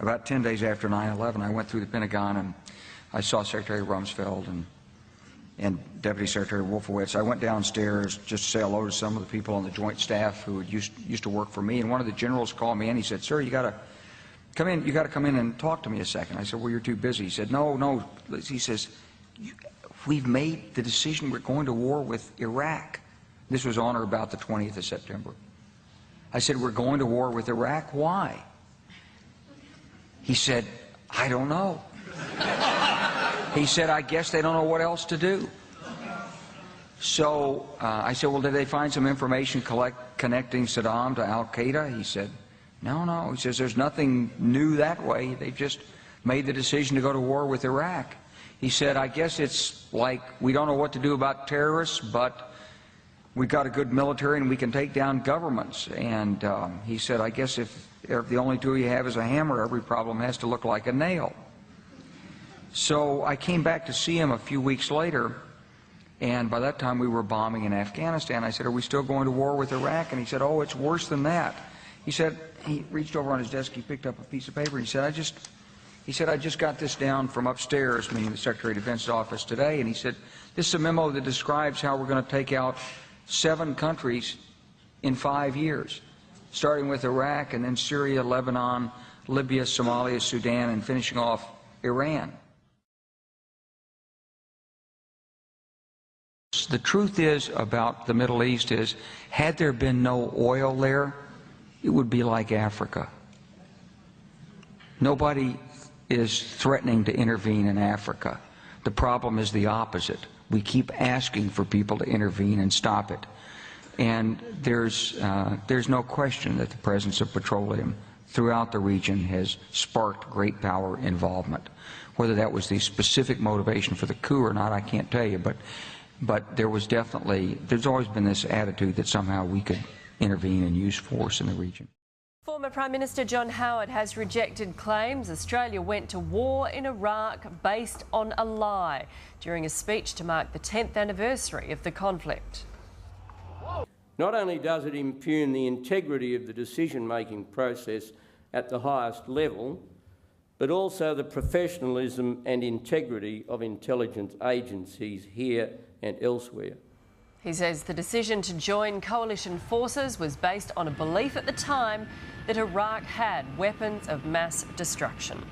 about 10 days after 9/11, I went through the Pentagon and I saw Secretary Rumsfeld and Deputy Secretary Wolfowitz. I went downstairs just to say hello to some of the people on the Joint Staff who used to work for me, and one of the generals called me and he said, "Sir, you got to come in. You got to come in and talk to me a second." I said, "Well, you're too busy." He said, "No." He says, "We've made the decision. We're going to war with Iraq." This was on or about the 20th of September. I said, "We're going to war with Iraq. Why?" He said, "I don't know." He said, "I guess they don't know what else to do." So I said, "Well, did they find some information connecting Saddam to Al-Qaeda?" He said, No. He says, "There's nothing new that way. They just made the decision to go to war with Iraq." He said, "I guess it's like we don't know what to do about terrorists, but we've got a good military and we can take down governments." And he said, "I guess if the only tool you have is a hammer, every problem has to look like a nail." So I came back to see him a few weeks later, and by that time we were bombing in Afghanistan. I said, "Are we still going to war with Iraq?" And he said, "Oh, it's worse than that." He said, he reached over on his desk, he picked up a piece of paper, and he said, I just got this down from upstairs," meaning the Secretary of Defense's office today, and he said, "This is a memo that describes how we're going to take out 7 countries in 5 years, starting with Iraq and then Syria, Lebanon, Libya, Somalia, Sudan, and finishing off Iran." The truth is about the Middle East is, had there been no oil there, it would be like Africa. Nobody is threatening to intervene in Africa. The problem is the opposite. We keep asking for people to intervene and stop it. And there's no question that the presence of petroleum throughout the region has sparked great power involvement. Whether that was the specific motivation for the coup or not, I can't tell you, but there's always been this attitude that somehow we could intervene and use force in the region. Former Prime Minister John Howard has rejected claims Australia went to war in Iraq based on a lie during a speech to mark the 10th anniversary of the conflict. Not only does it impugn the integrity of the decision-making process at the highest level, but also the professionalism and integrity of intelligence agencies here and elsewhere. He says the decision to join coalition forces was based on a belief at the time that Iraq had weapons of mass destruction.